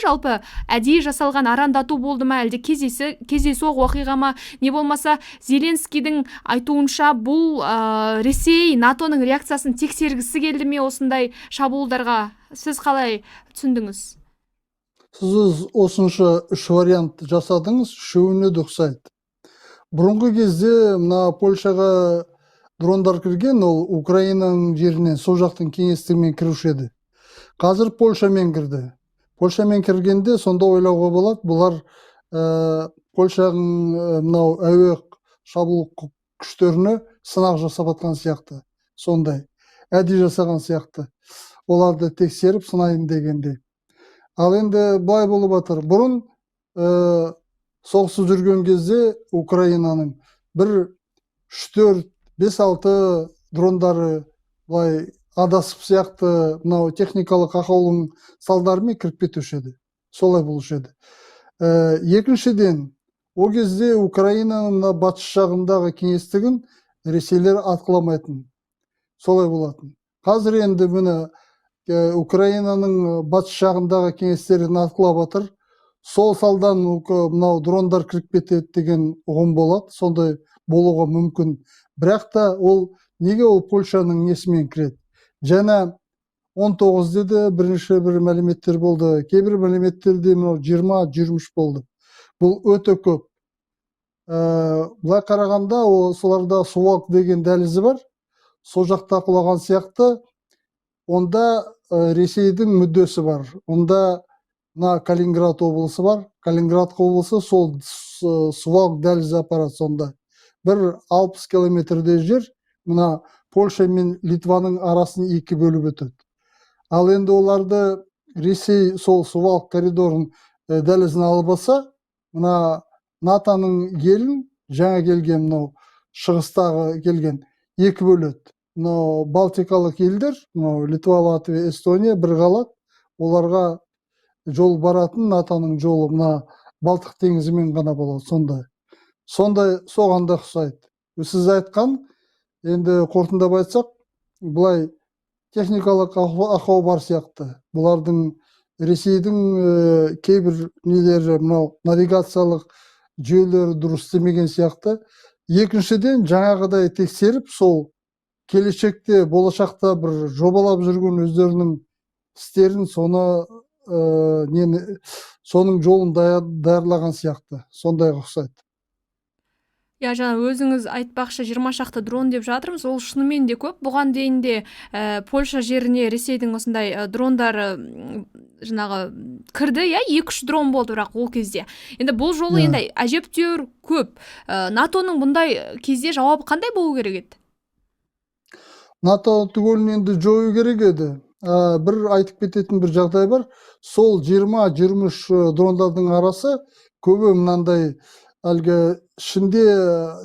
жалпы әдейі жасалған арандату болды ма, әлде кездейсоқ оқиға ма, не болмаса Зеленскийдің айтуынша бұл Ресей НАТОның реакциясын тексергісі келді ме осындай шабуылдарға? Сіз қалай түсіндіңіз? Сіз осынша үш вариант жасадыңыз, үшеуіне де ұқсайды. Бұрынғы кезде мына Польшаға дрондар кірген, ол Украинаның жерінен сол жақтың кеңістігімен кіруші еді. Қазір Польшамен кірді. Польшамен кіргенде сонда ойлауға болады, бұлар Польшаның мынау әуе шабуыл күштеріне сынақ жасап атқан сияқты. Сондай әдейі жасаған сияқты. Оларды тексеріп сынайын дегенде. Ал енді былай болып жатыр. Бұрын соғысып жүрген кезде Украинаның бір 3-4, 5-6 дрондары былай адасып сияқты мынау техникалық ақаулың салдарымен кіріп кетуші еді. Солай болушы еді. Екіншіден, о кезде Украинаның батыс жағындағы кеңістігін ресейлер атқыламайтын. Солай болатын. Қазір енді міне Украинаның батыс жағындағы кеңестерін атқылап жатыр. Сол салдан мынау дрондар кіріп кетеді деген ұғым болады. Сондай болуға мүмкін. Бірақ та ол неге ол Польшаның несімен кіреді? Жаңа 19-де де бірінші бір мәліметтер болды. Кейбір мәліметтерде 20-23 болды. Бұл өте көп. Бұлай қарағанда соларда Суwalk деген дәлізі бар. Сол жақта құлаған сияқты. Онда Ресейдің мүддесі бар. Онда Калининград облысы бар. Калининград облысы сол Суwalk дәлізі апарады сонда. Бір 60 километрде жер, мына Польша мен Литваның арасын екі бөліп өтеді. Ал енді оларды Ресей сол Суwalk коридорын дәлізін албаса, мына НАТОның елін жаңа келген, мынау шығыстағы келген екі бөледі. Мынау Балтикалық елдер, мынау Литва, Латвия, Эстония бір қалады. Оларға жол баратын НАТОның жолы мына Балтық теңізімен ғана болады. Сондай соған да ұқсайды. Сіз айтқан, енді қорытындап айтсақ, бұлай техникалық ақау бар сияқты. Бұлардың Ресейдің кейбір нелері, мынау навигациялық жүйелері дұрыс істемеген сияқты. Екіншіден, жаңағыдай тексеріп, сол келешекте, болашақта бір жобалап жүрген өздерінің істерін, соның жолын даярлаған сияқты. Сондай ұқсайды. Жаңа өзіңіз айтпақшы 20 шақты дрон деп жатырмыз, ол шынымен де көп. Бұған дейін де Польша жеріне Ресейдің осындай дрондары жаңағы кірді, 2-3 дрон болды бірақ ол кезде. Енді бұл жолы енді әжептәуір көп. НАТОның бұндай кезде жауабы қандай болу керек еді? НАТО түгелін енді жою керек еді. Бір айтып кететін бір жағдай бар. Сол 20-23 дрондардың арасы көбі мынандай әлгі ішінде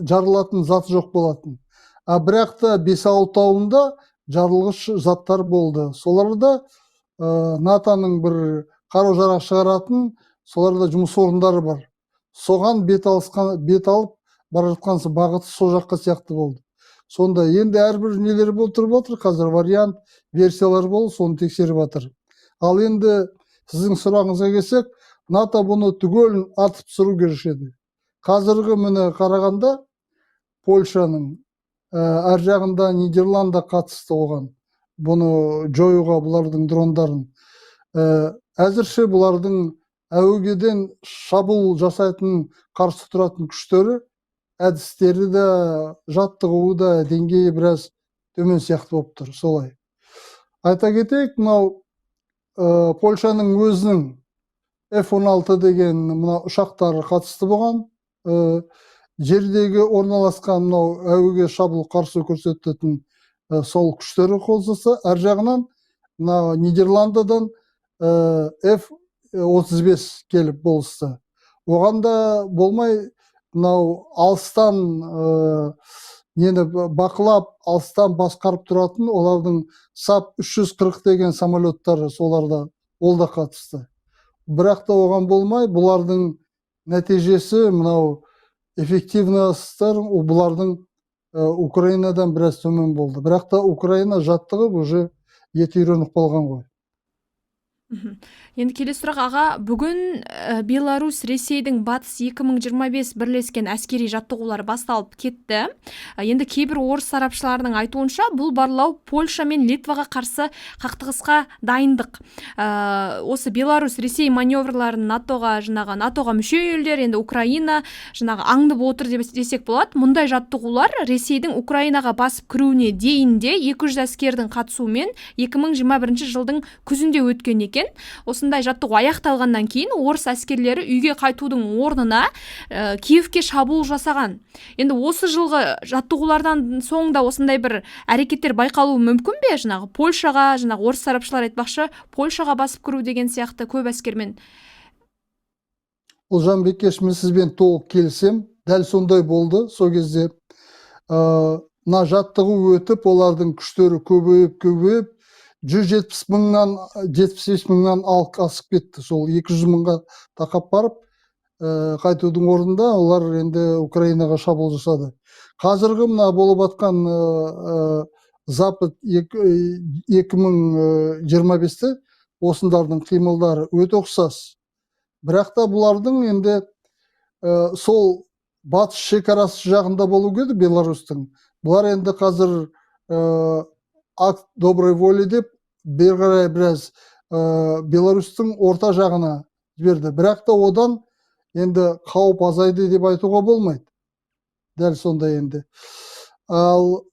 жарылатын зат жоқ болатын. Бірақ та 5-6 тауында жарылғыш заттар болды. Соларда НАТОның бір қару-жарақ шығаратын, соларда жұмыс орындары бар. Соған бет алып бара жатқан бағыты сол жаққа сияқты болды. Сонда енді әрбір нелер болып тұрып отыр, қазір вариант, версиялар болды, соны тексеріп жатыр. Ал енді сіздің сұрағыңызға келсек, НАТО бұны түгелін атып түсіру керек еді. Қазіргі міне қарағанда Польшаның әр жағында Нидерланда қатысты оған. Бұны жоюға бұлардың дрондарын. Әзірше бұлардың әуеден шабуыл жасайтын, қарсы тұратын күштері, әдістері де, жаттығуы да деңгейі біраз төмен сияқты болып тұр. Солай. Айта кетейік, мынау Польшаның өзінің F-16 деген мына ұшақтары қатысты болған. Жердегі орналасқан мынау әуеге шабуыл қарсы көрсететін сол күштері қозысы. Әр жағынан Нидерландыдан F-35 келіп болысты. Оған да болмай, мынау алыстан бақылап, алыстан басқарып тұратын олардың САП 340 деген самолеттары соларда ол да қатысты. Бірақ та оған болмай, бұлардың нәтижесі мынау эффективностар бұлардың Украинадан біраз төмен болды. Бірақ та Украина жаттығып уже ет үйреніп қалған ғой. Енді келесі сұрақ аға, бүгін Беларусь Ресейдің батыс 2025 бірлескен әскери жаттығулары басталып кетті. Енді кейбір орыс сарапшыларының айтуынша бұл барлау Польша мен Литваға қарсы қақтығысқа дайындық. Осы Беларусь Ресей маневрларын натоға мүше елдер, енді Украина аңдып отыр десек болады. Мұндай жаттығулар Ресейдің Украинаға басып кіруіне дейінде 200 әскердің қатысуымен 2021 жылдың күзінде өткен екен. Осындай жаттығу аяқталғаннан кейін орыс әскерлері үйге қайтудың орнына Киевке шабуыл жасаған. Енді осы жылғы жаттығулардан соңында осындай бір әрекеттер байқалуы мүмкін бе? Польшаға, орыс сарапшылар айтпақшы, Польшаға басып кіру деген сияқты көп әскермен. Ұлжан Бекеш, мен сізбен толық келісем. Дәл сондай болды. Сол кезде мына жаттығу өтіп, олардың күштері көбейіп 170 мыңнан 75 мыңнан асып кетті. Сол 200 мыңға тақап барып, қайтудың орнында олар енді Украинаға шабуыл жасады. Қазіргі мына болып атқан Запад 2025-те осындардың қимылдары өте ұқсас. Бірақ та бұлардың енді сол батыс шекарасы жағында болу керек Беларусьтың. Бұлар енді қазір акт доброй воли деп бері қарай біраз Беларусьтың орта жағына жіберді. Бірақ та одан енді қауіп азайды деп айтуға болмайды. Дәл сондай енді. Ал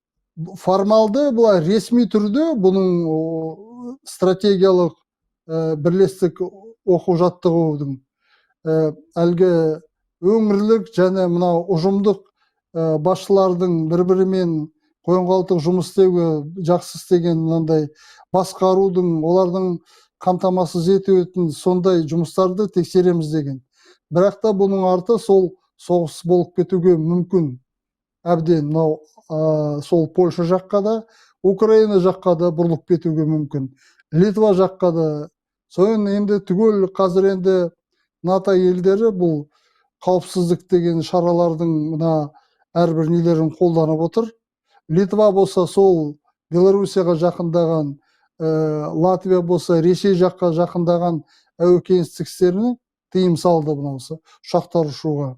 формалды бұлай ресми түрде бұның стратегиялық бірлестік оқу жаттығудың әлгі өңірлік және мынау ұжымдық басшылардың бір-бірімен қойын-қолтық жұмыс істеуге жақсы істеген мынандай басқарудың, олардың қамтамасыз ететін сондай жұмыстарды тексереміз деген. Бірақ та бұның арты сол соғыс болып кетуге мүмкін. Әбден мынау сол Польша жаққа да, Украина жаққа да бұрылып кетуге мүмкін. Литва жаққа да. Соен енді түгел қазір енді НАТО елдері бұл қауіпсіздік деген шаралардың мына әрбір нелерін қолданып отыр. Литва болса сол Белоруссияға жақындаған, Латвия болса Ресей жаққа жақындаған әуе кеңістіктеріне тыйым салды мынаусы ұшақтар ұшуға.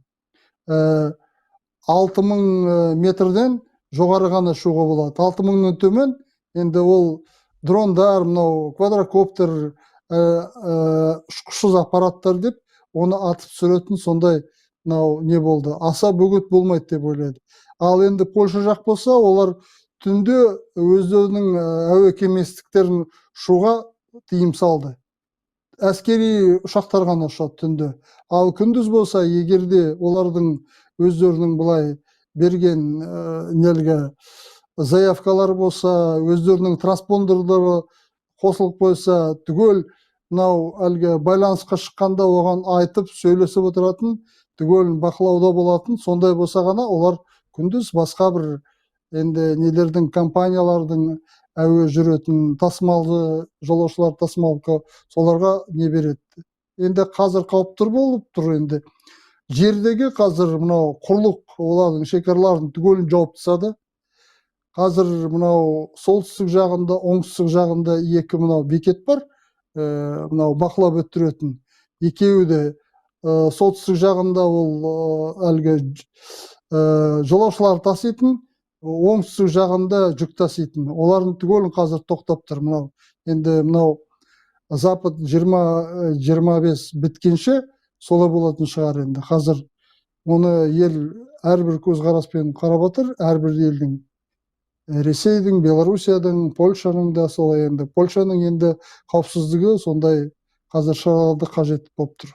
6000 метрден жоғары ғана ұшуға болады. 6000-нан төмен енді ол дрондар, мынау квадрокоптер, ұшқышсыз аппараттар деп оны атып түсіретін сондай мынау не болды. Аса бөгет болмайды деп ойлайды. Ал енді Польша жақ болса, олар түнде өздерінің әуе кеңістіктерін ұшуға тыйым салды. Әскери ұшақтар ғана ұшады түнде. Ал күндіз болса, егерде олардың өздерінің бұлай берген нелге заявкалар болса, өздерінің транспондерлері қосылып қойса, түгел мынау әлгі байланысқа шыққанда оған айтып сөйлесіп отыратын, түгел бақылауда болатын, сондай болса ғана олар күндіз басқа бір енді нелердің компаниялардың әуе жүретін тасымалды жолаушылар тасымалға соларға не береді. Енді қазір қауіптер болып тұр енді. Жердегі қазір мынау құрлық олардың шекараларын түгелін жауып тастады. Қазір мынау солтүстік жағында, оңтүстік жағында екі мынау бекет бар. Мынау бақылап өттіретін. Екеуі де солтүстік жағында ол әлгі жолаушылар таситын, оңтүстік жағында жүк таситын. Олардың түгелін қазір тоқтап тұр. Мынау енді мынау Запад 2025 біткенше солай болатын шығар енді. Қазір оны ел әрбір көзқараспен қарап отыр, әрбір елдің. Ресейдің, Белоруссияның, Польшаның да солай енді. Польшаның енді қауіпсіздігі сондай қазір шараларды қажет болып тұр.